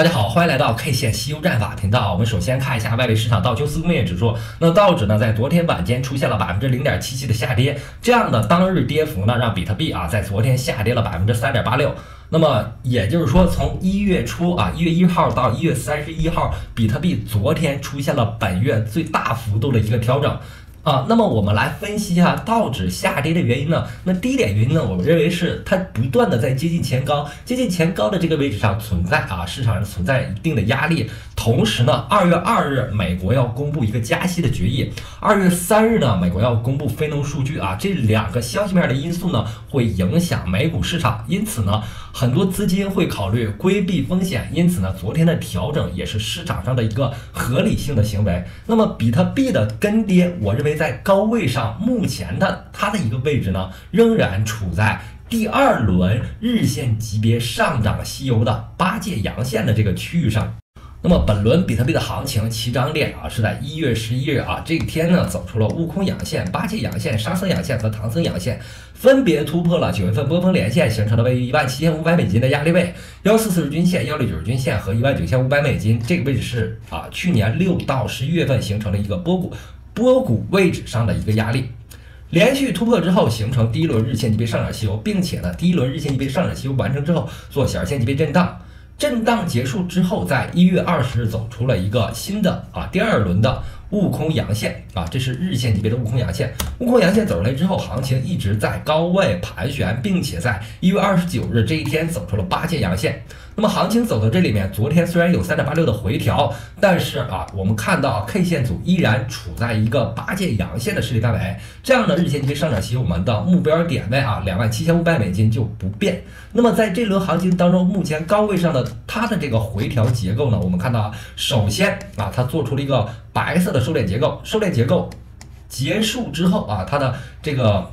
大家好，欢迎来到 K 线西游战法频道。我们首先看一下外围市场道琼斯工业指数。那道指呢，在昨天晚间出现了0.77%的下跌，这样的当日跌幅呢，让比特币在昨天下跌了3.86%。那么也就是说，从1月初1月1号到1月31号，比特币昨天出现了本月最大幅度的一个调整。那么我们来分析一下道指下跌的原因呢？那第一点原因呢，我们认为是它不断的在接近前高的这个位置上存在市场上存在一定的压力。同时呢，2月2日美国要公布一个加息的决议，2月3日呢，美国要公布非农数据这两个消息面的因素呢，会影响美股市场。因此呢，很多资金会考虑规避风险，因此呢，昨天的调整也是市场上的一个合理性的行为。那么比特币的跟跌，我认为在高位上，目前它的一个位置呢，仍然处在第二轮日线级别上涨西游的8界阳线的这个区域上。那么本轮比特币的行情起涨点是在1月11日这一天呢，走出了悟空阳线、8界阳线、沙僧阳线和唐僧阳线，分别突破了9月份波峰连线形成的位于17500美金的压力位、1440均线、169均线和19500美金。这个位置是去年6到11月份形成了一个波谷位置上的一个压力，连续突破之后形成第一轮日线级别上涨西游，并且呢，第一轮日线级别上涨西游完成之后做小线级别震荡结束之后，在1月20日走出了一个新的第二轮的悟空阳线这是日线级别的悟空阳线。悟空阳线走出来之后，行情一直在高位盘旋，并且在1月29日这一天走出了8界阳线。那么行情走到这里面，昨天虽然有3.86的回调，但是我们看到 K 线组依然处在一个8界阳线的势力范围，这样的日线级别上涨期，我们的目标点位27500美金就不变。那么在这轮行情当中，目前高位上的它的这个回调结构呢，我们看到首先它做出了一个白色的收敛结构结束之后它的这个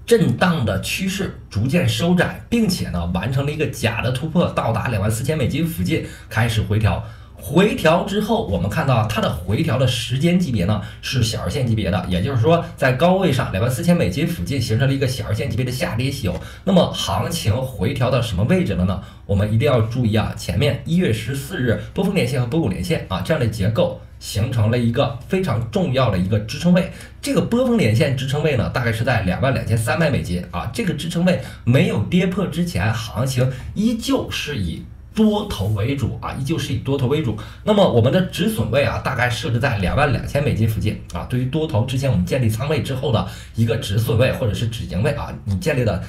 震荡的趋势逐渐收窄，并且呢完成了一个假的突破，到达24000美金附近开始回调。回调之后，我们看到它的回调的时间级别呢是小日线级别的，也就是说在高位上24000美金附近形成了一个小日线级别的下跌西游。那么行情回调到什么位置了呢？我们一定要注意前面1月14日波峰连线和波谷连线这样的结构形成了一个非常重要的一个支撑位。这个波峰连线支撑位呢，大概是在22300美金这个支撑位没有跌破之前，行情依旧是以多头为主那么我们的止损位大概设置在22000美金附近对于多头之前我们建立仓位之后的一个止损位或者是止盈位你建立的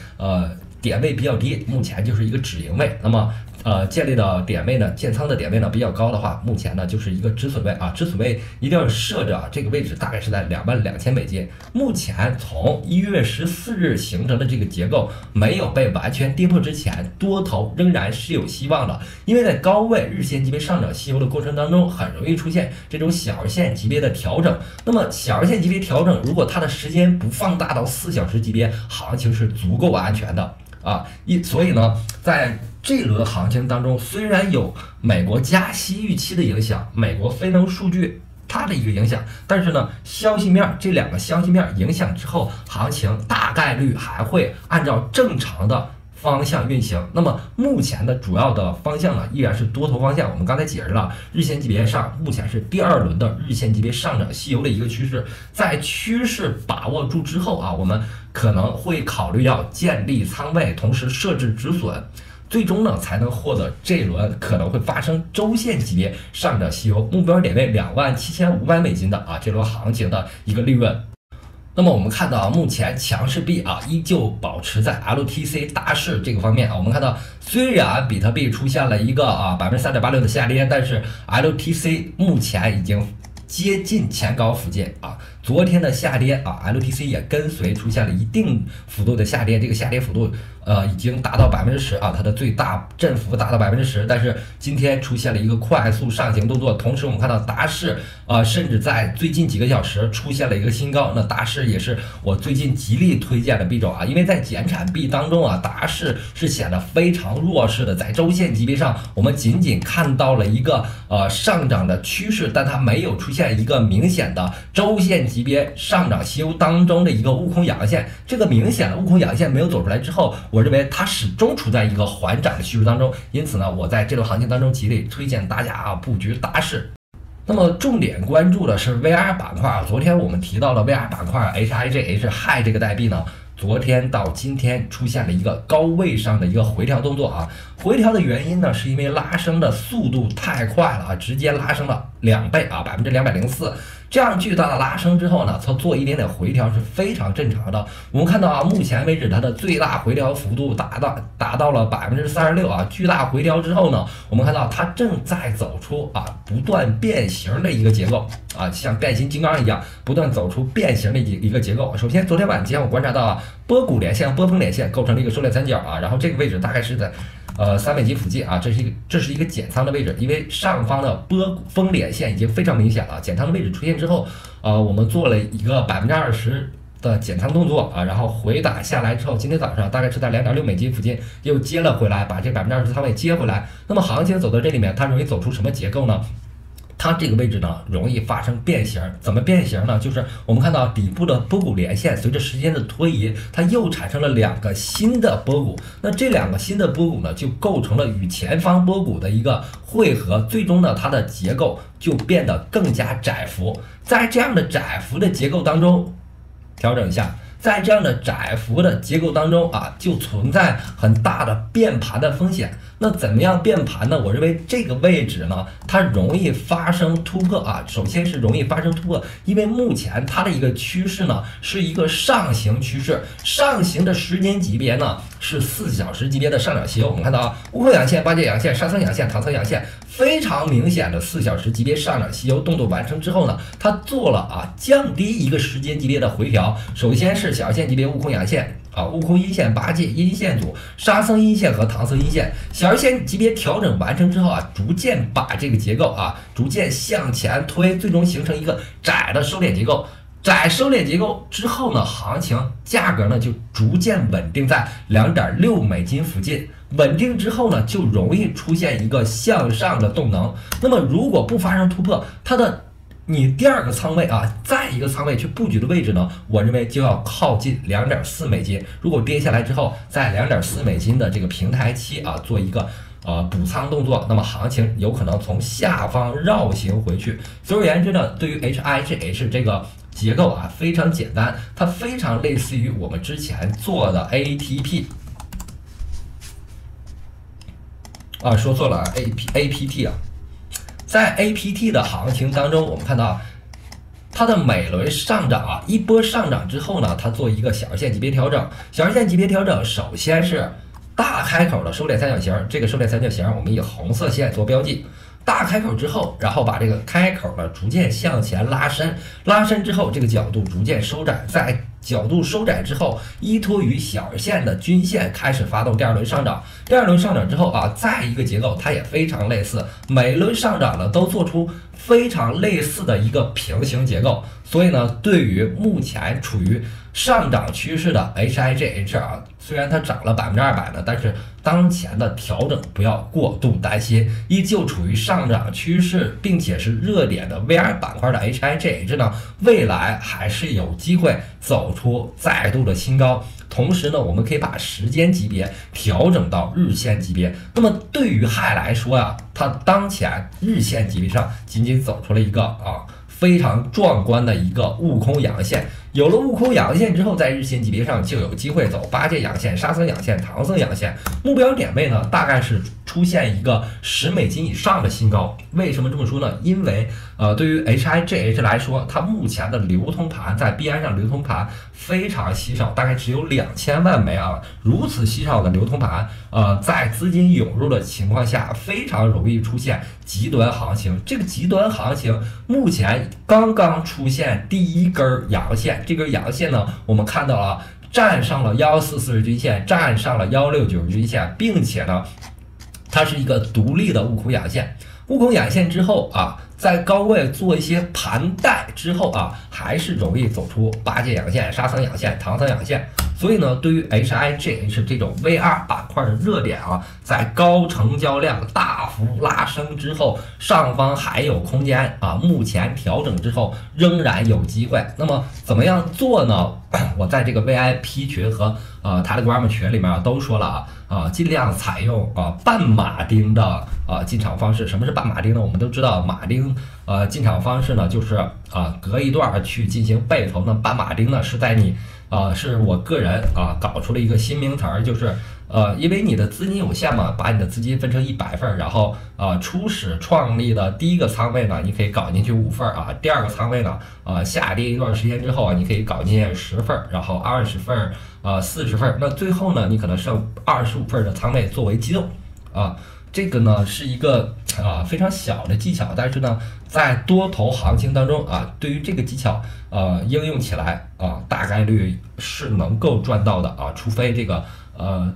点位比较低，目前就是一个止盈位。那么建立的点位呢，建仓的点位呢比较高的话，目前呢就是一个止损位止损位一定要设置这个位置大概是在22000美金。目前从1月14日形成的这个结构没有被完全跌破之前，多头仍然是有希望的，因为在高位日线级别上涨西游的过程当中，很容易出现这种小日线级别的调整。那么小日线级别调整，如果它的时间不放大到4小时级别，行情是足够安全的所以呢，在这轮行情当中，虽然有美国加息预期的影响，美国非农数据它的一个影响，但是呢，这两个消息面影响之后，行情大概率还会按照正常的方向运行。那么目前的主要的方向呢，依然是多头方向。我们刚才解释了，日线级别上目前是第二轮的日线级别上涨西游的一个趋势，在趋势把握住之后我们可能会考虑要建立仓位，同时设置止损，最终呢才能获得这一轮可能会发生周线级别上涨西游，目标点位27500美金的这轮行情的一个利润。那么我们看到目前强势币依旧保持在 LTC 大势这个方面我们看到虽然比特币出现了一个3.86%的下跌，但是 LTC 目前已经接近前高附近昨天的下跌LTC 也跟随出现了一定幅度的下跌，这个下跌幅度已经达到10%它的最大振幅达到10%，但是今天出现了一个快速上行动作。同时我们看到达势甚至在最近几个小时出现了一个新高，那达势也是我最近极力推荐的币种因为在减产币当中达势是显得非常弱势的，在周线级别上我们仅仅看到了一个上涨的趋势，但它没有出现一个明显的周线级别上涨西游当中的一个悟空阳线，这个明显的悟空阳线没有走出来之后，我认为它始终处在一个缓涨的趋势当中，因此呢，我在这轮行情当中极力推荐大家布局大势。那么重点关注的是 VR 板块，昨天我们提到了 VR 板块 HIGH 这个代币呢，昨天到今天出现了一个高位上的一个回调动作啊，回调的原因呢，是因为拉升的速度太快了啊，直接拉升了2倍啊，204%。这样巨大的拉升之后呢，它做一点点回调是非常正常的。我们看到啊，目前为止它的最大回调幅度达到了36%啊，巨大回调之后呢，我们看到它正在走出不断变形的一个结构啊，像变形金刚一样不断走出变形的一个结构。首先，昨天晚间我观察到波谷连线、波峰连线构成了一个收敛三角啊，然后这个位置大概是在3美金附近啊，这是一个减仓的位置，因为上方的波峰连线已经非常明显了，减仓的位置出现之后，我们做了一个20%的减仓动作啊，然后回打下来之后，今天早上大概是在2.6美金附近又接了回来，把这20%仓位接回来。那么行情走到这里面，它容易走出什么结构呢？它这个位置呢，容易发生变形。怎么变形呢？就是我们看到底部的波谷连线，随着时间的推移，它又产生了2个新的波谷。那这2个新的波谷呢，就构成了与前方波谷的一个汇合，最终呢，它的结构就变得更加窄幅。在这样的窄幅的结构当中，调整一下。在这样的窄幅的结构当中就存在很大的变盘的风险。那怎么样变盘呢？我认为这个位置呢，它容易发生突破首先是容易发生突破，因为目前它的一个趋势呢是一个上行趋势，上行的时间级别呢是4小时级别的上涨西游。我们看到悟空阳线、八戒阳线、沙僧阳线、唐僧阳线，非常明显的4小时级别上涨西游动作完成之后呢，它做了降低一个时间级别的回调。首先是小线级别悟空阳线悟空阴线、八戒阴线组、沙僧阴线和唐僧阴线，小线级别调整完成之后逐渐把这个结构逐渐向前推，最终形成一个窄的收敛结构。窄收敛结构之后呢，行情价格呢就逐渐稳定在2.6美金附近。稳定之后呢，就容易出现一个向上的动能。那么如果不发生突破，你第2个仓位再一个仓位去布局的位置呢，我认为就要靠近2.4美金。如果跌下来之后，在2.4美金的这个平台期做一个补仓动作，那么行情有可能从下方绕行回去。总而言之呢，对于 HIGH 这个结构非常简单，它非常类似于我们之前做的 ATP。说错了，APT 在 APT 的行情当中，我们看到它的每轮上涨一波上涨之后呢，它做一个小线级别调整。小线级别调整，首先是大开口的收敛三角形，这个收敛三角形我们以红色线做标记。大开口之后，然后把这个开口呢逐渐向前拉伸，拉伸之后这个角度逐渐收窄，在角度收窄之后，依托于小线的均线开始发动第2轮上涨。第2轮上涨之后再一个结构，它也非常类似，每轮上涨呢都做出非常类似的一个平行结构。所以呢，对于目前处于上涨趋势的 HIGH 虽然它涨了200%呢，但是当前的调整不要过度担心，依旧处于上涨趋势，并且是热点的 VR 板块的 HIGH 呢，未来还是有机会走出再度的新高。同时呢，我们可以把时间级别调整到日线级别。那么对于HIGH来说它当前日线级别上仅仅走出了一个非常壮观的一个悟空阳线。有了悟空阳线之后，在日线级别上就有机会走八戒阳线、沙僧阳线、唐僧阳线。目标点位呢，大概是出现一个10美金以上的新高。为什么这么说呢？因为对于 HIGH 来说，它目前的流通盘在币安上流通盘非常稀少，大概只有2000万枚如此稀少的流通盘，在资金涌入的情况下，非常容易出现极端行情。这个极端行情目前刚刚出现第1根阳线，这根阳线呢，我们看到了站上了11440日均线，站上了169日均线，并且呢，它是一个独立的悟空阳线。悟空阳线之后在高位做一些盘带之后还是容易走出八戒阳线、沙僧阳线、唐僧阳线。所以呢，对于 HIGH 这种 VR 板块的热点啊，在高成交量大幅拉升之后，上方还有空间啊，目前调整之后仍然有机会。那么怎么样做呢？我在这个 VIP 群和Telegram 群里面都说了尽量采用半马丁的进场方式。什么是半马丁呢？我们都知道马丁进场方式呢，就是隔一段去进行被投呢。半马丁呢是在你是我个人搞出了一个新名词儿，就是因为你的资金有限嘛，把你的资金分成100份，然后初始创立的第一个仓位呢，你可以搞进去5份第二个仓位呢，下跌一段时间之后你可以搞进去10份，然后20份40份，那最后呢，你可能剩25份的仓位作为机动这个呢是一个非常小的技巧，但是呢，在多头行情当中对于这个技巧应用起来大概率是能够赚到的除非这个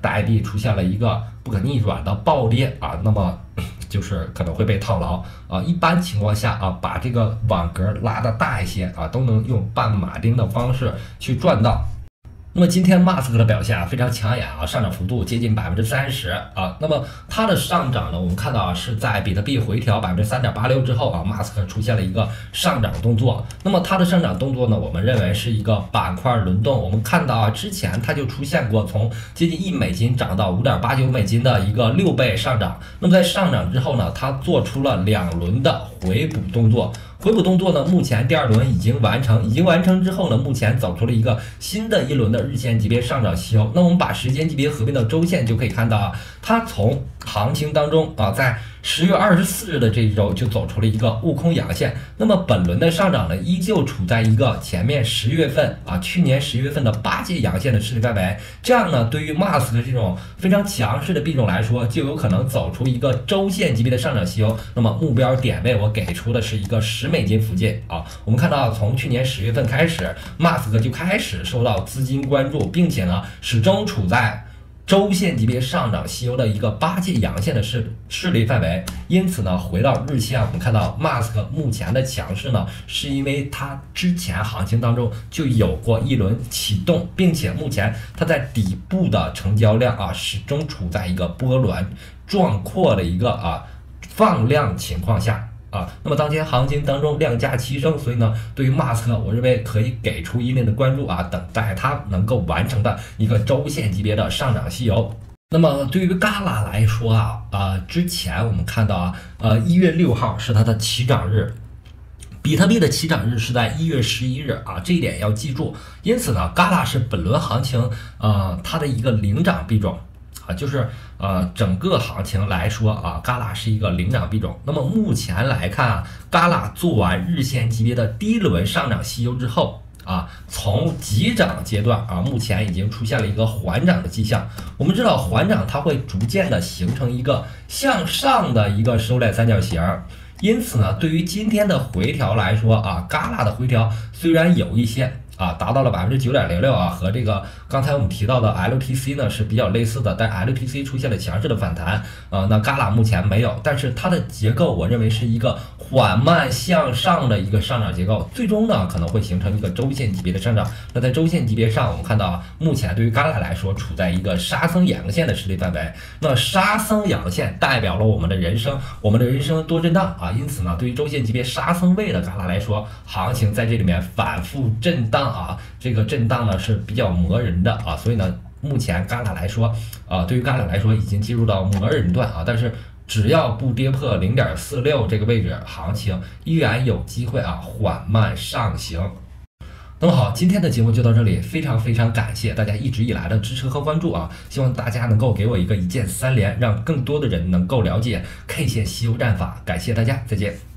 代币出现了一个不可逆转的暴跌那么就是可能会被套牢一般情况下把这个网格拉得大一些都能用半马丁的方式去赚到。那么今天马斯克的表现非常抢眼上涨幅度接近30%那么它的上涨呢，我们看到是在比特币回调3.86%之后马斯克出现了一个上涨动作。那么它的上涨动作呢，我们认为是一个板块轮动。我们看到之前它就出现过从接近$1涨到$5.89的一个6倍上涨。那么在上涨之后呢，它做出了2轮的回补动作。回补动作呢，目前第2轮已经完成之后呢，目前走出了一个新的一轮的日线级别上涨吸收。那我们把时间级别合并到周线，就可以看到它从行情当中在10月24日的这一周就走出了一个悟空阳线。那么本轮的上涨呢，依旧处在一个前面10月份去年10月份的8阶阳线的势力范围。这样呢，对于 Mask 这种非常强势的币种来说，就有可能走出一个周线级别的上涨吸收。那么目标点位我给出的是一个$10附近我们看到从去年10月份开始 ，Mask 就开始受到资金关注，并且呢，始终处在周线级别上涨吸收的一个8阶阳线的势力范围。因此呢，回到日线，我们看到 Mask 目前的强势呢，是因为它之前行情当中就有过一轮启动，并且目前它在底部的成交量始终处在一个波澜壮阔的一个放量情况下。那么当前行情当中量价齐升，所以呢，对于马斯克，我认为可以给出一定的关注等待它能够完成的一个周线级别的上涨吸油。那么对于 Gala 来说之前我们看到1月6号是它的起涨日，比特币的起涨日是在1月11日这一点要记住。因此呢 ，Gala 是本轮行情它的一个领涨币种。就是整个行情来说Gala 是一个领涨币种。那么目前来看Gala 做完日线级别的第1轮上涨吸收之后从急涨阶段目前已经出现了一个缓涨的迹象。我们知道缓涨它会逐渐的形成一个向上的一个收敛三角形。因此呢，对于今天的回调来说Gala 的回调虽然有一些达到了9.06%和这个刚才我们提到的 LTC 呢是比较类似的，但 LTC 出现了强势的反弹那 Gala 目前没有，但是它的结构我认为是一个缓慢向上的一个上涨结构，最终呢可能会形成一个周线级别的上涨。那在周线级别上，我们看到目前对于 Gala 来说处在一个沙僧阳线的实力范围。那沙僧阳线代表了我们的人生多震荡因此呢，对于周线级别沙僧位的 Gala 来说，行情在这里面反复震荡这个震荡呢是比较磨人的所以呢，目前 Gala 来说对于 Gala 来说已经进入到磨人段但是只要不跌破0.46这个位置，行情依然有机会缓慢上行。那么好，今天的节目就到这里，非常非常感谢大家一直以来的支持和关注希望大家能够给我一个一键3连，让更多的人能够了解 K 线吸油战法。感谢大家，再见。